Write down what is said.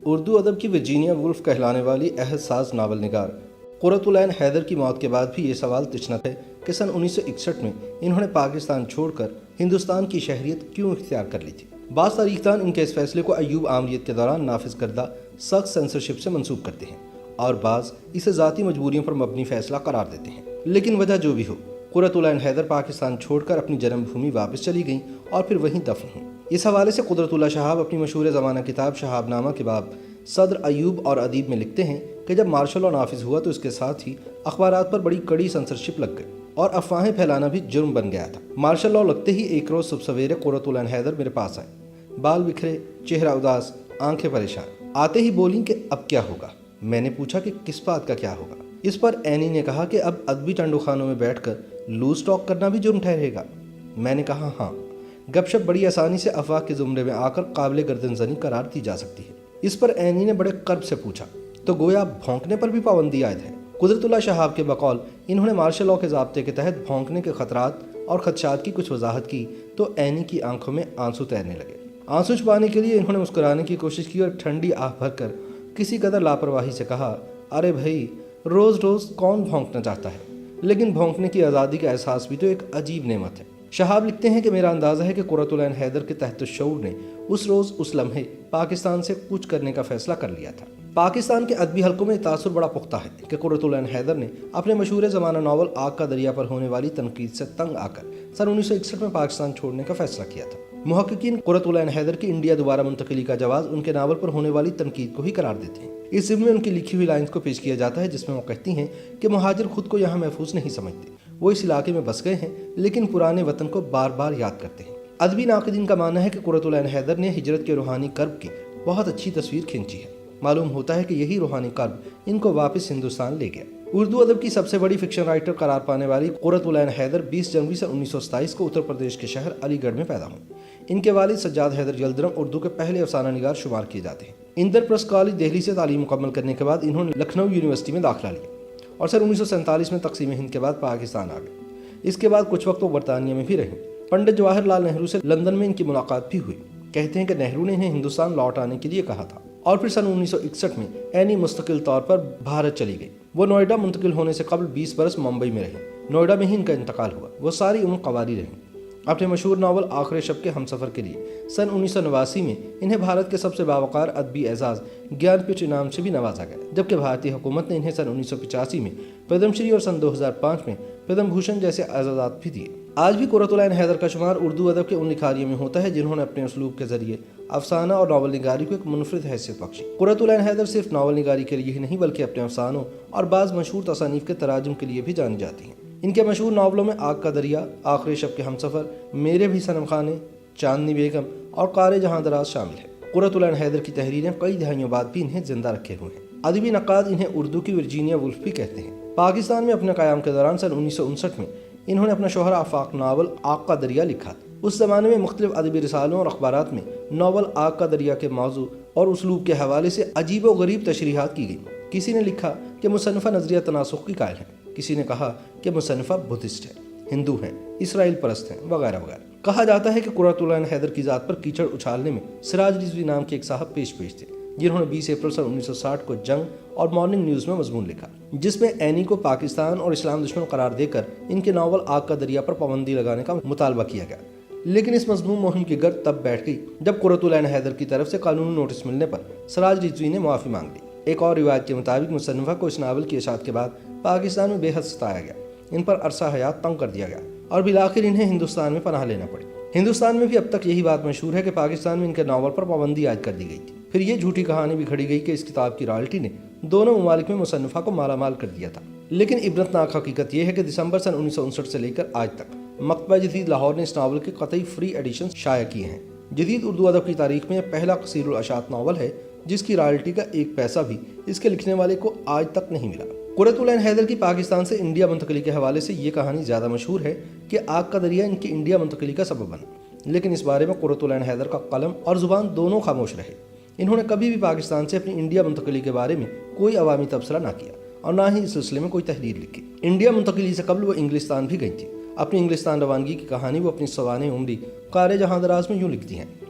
اردو ادب کی Virginia wolf کہلانے والی عہد ساز ناول نگار قرۃ العین حیدر کی موت کے بعد بھی یہ سوال تشنت ہے کہ سن 1961 میں انہوں نے پاکستان چھوڑ کر ہندوستان کی شہریت کیوں اختیار کر لی تھی۔ بعض تاریخ دان ان کے اس فیصلے کو ایوب آمریت کے دوران نافذ کردہ سخت سینسرشپ سے منسوب کرتے ہیں اور بعض اسے ذاتی مجبوریوں پر مبنی فیصلہ قرار دیتے ہیں۔ لیکن وجہ جو بھی ہو، قرۃ العین حیدر پاکستان چھوڑ کر اپنی جنم بھومی واپس چلی گئیں اور پھر وہیں دفن ہوئیں۔ اس حوالے سے قدرت اللہ شہاب اپنی مشہور زمانہ کتاب شہاب نامہ کے باب صدر ایوب اور ادیب میں لکھتے ہیں کہ جب مارشل لاء نافذ ہوا تو اس کے ساتھ ہی اخبارات پر بڑی کڑی سینسرشپ لگ گئی اور افواہیں پھیلانا بھی جرم بن گیا تھا۔ مارشل لاء لگتے ہی ایک روز صبح سویرے قرۃ العین حیدر میرے پاس آئے، بال بکھرے، چہرہ اداس، آنکھیں پریشان۔ آتے ہی بولیں کہ اب کیا ہوگا؟ میں نے پوچھا کہ کس بات کا کیا ہوگا؟ اس پر اینی نے کہا کہ اب ادبی ٹنڈو خانوں میں بیٹھ کر لوز ٹاک کرنا بھی جرم ٹھہرے گا۔ میں نے کہا ہاں، گپ شپ بڑی آسانی سے افواہ کے زمرے میں آ کر قابل گردن زنی قرار دی جا سکتی ہے۔ اس پر اینی نے بڑے قرب سے پوچھا تو گویا بھونکنے پر بھی پابندی عائد ہے۔ قدرت اللہ شہاب کے بقول انہوں نے مارشل لاء کے ضابطے کے تحت بھونکنے کے خطرات اور خدشات کی کچھ وضاحت کی تو اینی کی آنکھوں میں آنسو تیرنے لگے۔ آنسو چھپانے کے لیے انہوں نے مسکرانے کی کوشش کی اور ٹھنڈی آہ بھر کر کسی قدر لاپرواہی سے کہا، ارے بھائی، روز روز کون بھونکنا چاہتا ہے؟ لیکن بھونکنے کی آزادی کا احساس بھی تو ایک عجیب نعمت ہے۔ شہاب لکھتے ہیں کہ میرا اندازہ ہے کہ قرۃ العین حیدر کے تحت الشعور نے اس روز اس لمحے پاکستان سے کچھ کرنے کا فیصلہ کر لیا تھا۔ پاکستان کے ادبی حلقوں میں تاثر بڑا پختہ ہے کہ قرۃ العین حیدر نے اپنے مشہور زمانہ ناول آگ کا دریا پر ہونے والی تنقید سے تنگ آ کر سن 1961 میں پاکستان چھوڑنے کا فیصلہ کیا تھا۔ محققین قرۃ العین حیدر کی انڈیا دوبارہ منتقلی کا جواز ان کے ناول پر ہونے والی تنقید کو ہی قرار دیتے ہیں۔ اس ضمن میں ان کی لکھی ہوئی لائنز کو پیش کیا جاتا ہے جس میں وہ کہتی ہیں کہ مہاجر خود کو یہاں محفوظ نہیں سمجھتے، وہ اس علاقے میں بس گئے ہیں لیکن پرانے وطن کو بار بار یاد کرتے ہیں۔ ادبی ناقدین کا ماننا ہے کہ قرۃ العین حیدر نے ہجرت کے روحانی کرب کی بہت اچھی تصویر کھینچی ہے۔ معلوم ہوتا ہے کہ یہی روحانی کرب ان کو واپس ہندوستان لے گیا۔ اردو ادب کی سب سے بڑی فکشن رائٹر قرار پانے والی قرۃ العین حیدر 20 جنوری سن 1927 کو اتر پردیش کے شہر علی گڑھ میں پیدا ہوئے۔ ان کے والد سجاد حیدر یلدرم اردو کے پہلے افسانہ نگار شمار کیے جاتے ہیں۔ اندر پریس کالج دہلی سے تعلیم مکمل کرنے کے بعد انہوں نے لکھنؤ یونیورسٹی میں داخلہ لیا اور سن 1947 میں تقسیم ہند کے بعد پاکستان آ گئے۔ اس کے بعد کچھ وقت وہ برطانیہ میں بھی رہے۔ پنڈت جواہر لال نہرو سے لندن میں ان کی ملاقات بھی ہوئی۔ کہتے ہیں کہ نہرو نے انہیں ہندوستان لوٹ آنے کے لیے کہا تھا اور پھر سن 1961 میں اینی مستقل طور پر بھارت چلی گئی۔ وہ نوئیڈا منتقل ہونے سے قبل 20 برس ممبئی میں رہی۔ نوئیڈا میں ہی ان کا انتقال ہوا۔ وہ ساری عمر قواری رہیں۔ اپنے مشہور ناول آخر شب کے ہمسفر کے لیے سن 1989 میں انہیں بھارت کے سب سے باوقار ادبی اعزاز گیان پیٹھ انعام سے بھی نوازا گیا، جبکہ بھارتی حکومت نے انہیں سن 1985 میں پدم شری اور سن 2005 میں پدم بھوشن جیسے اعزازات بھی دیے۔ آج بھی قرۃ العین حیدر کا شمار اردو ادب کے ان لکھاریوں میں ہوتا ہے جنہوں نے اپنے اسلوب کے ذریعے افسانہ اور ناول نگاری کو ایک منفرد حیثیت بخشی۔ قرۃ العین حیدر صرف ناول نگاری کے لیے ہی نہیں بلکہ اپنے افسانوں اور بعض مشہور تصانیف کے تراجم کے لیے بھی جانی جاتی ہیں۔ ان کے مشہور ناولوں میں آگ کا دریا، آخر شب کے ہمسفر، میرے بھی صنم خانے، چاندنی بیگم اور قار جہاں دراز شامل ہے۔ قرۃ العین حیدر کی تحریریں کئی دہائیوں بعد بھی انہیں زندہ رکھے ہوئے ہیں۔ ادبی نقاد انہیں اردو کی ورجینیا وولف بھی کہتے ہیں۔ پاکستان میں اپنے قیام کے دوران سن 1959 میں انہوں نے اپنا شہرہ آفاق ناول آگ کا دریا لکھا تھا۔ اس زمانے میں مختلف ادبی رسالوں اور اخبارات میں ناول آگ کا دریا کے موضوع اور اسلوب کے حوالے سے عجیب و غریب تشریحات کی گئیں۔ کسی نے لکھا کہ مصنفہ نظریہ تناسخ کی قائل ہے، کسی نے کہا کہ مصنفہ بدھسٹ ہے، ہندو ہیں، اسرائیل پرست ہیں، وغیرہ وغیرہ۔ کہا جاتا ہے کہ قرۃ العین حیدر کی ذات پر کیچڑ اچھالنے میں سراج رضوی نام کے ایک صاحب پیش تھے، جنہوں نے 20 اپریل سن 1960 کو جنگ اور مارننگ نیوز میں مضمون لکھا، جس میں اینی کو پاکستان اور اسلام دشمن قرار دے کر ان کے ناول آگ کا دریا پر پابندی لگانے کا مطالبہ کیا گیا۔ لیکن اس مضمون مہم کی گرد تب بیٹھ گئی جب قرۃ العین حیدر کی طرف سے قانونی نوٹس ملنے پر سراج رضوی نے معافی مانگ لی۔ ایک اور روایت کے مطابق مصنفہ کو اس ناول کی اشاعت کے بعد پاکستان میں بے حد ستایا گیا، ان پر عرصہ حیات تنگ کر دیا گیا اور بالآخر انہیں ہندوستان میں پناہ لینا پڑی۔ ہندوستان میں بھی اب تک یہی بات مشہور ہے کہ پاکستان میں ان کے ناول پر پابندی عائد کر دی گئی تھی۔ پھر یہ جھوٹی کہانی بھی کھڑی گئی کہ اس کتاب کی رائلٹی نے دونوں ممالک میں مصنفہ کو مالا مال کر دیا تھا۔ لیکن عبرتناک حقیقت یہ ہے کہ دسمبر سن 1959 سے لے کر آج تک مکتبہ جدید لاہور نے اس ناول کے قطعی فری ایڈیشن شائع کیے ہیں۔ جدید اردو ادب کی تاریخ میں یہ پہلا قصیر الاشاعت ناول ہے جس کی رائلٹی کا ایک پیسہ بھی اس کے لکھنے والے کو آج تک نہیں ملا۔ قرۃ العین حیدر کی پاکستان سے انڈیا منتقلی کے حوالے سے یہ کہانی زیادہ مشہور ہے کہ آگ کا دریا ان کی انڈیا منتقلی کا سبب بنا، لیکن اس بارے میں قرۃ العین حیدر کا قلم اور زبان دونوں خاموش رہے۔ انہوں نے کبھی بھی پاکستان سے اپنی انڈیا منتقلی کے بارے میں کوئی عوامی تبصرہ نہ کیا اور نہ ہی اس سلسلے میں کوئی تحریر لکھی۔ انڈیا منتقلی سے قبل وہ انگلستان بھی گئی تھی۔ اپنی انگلستان روانگی کی کہانی وہ اپنی سوانح عمری قار جہاں دراز میں یوں لکھتی ہیں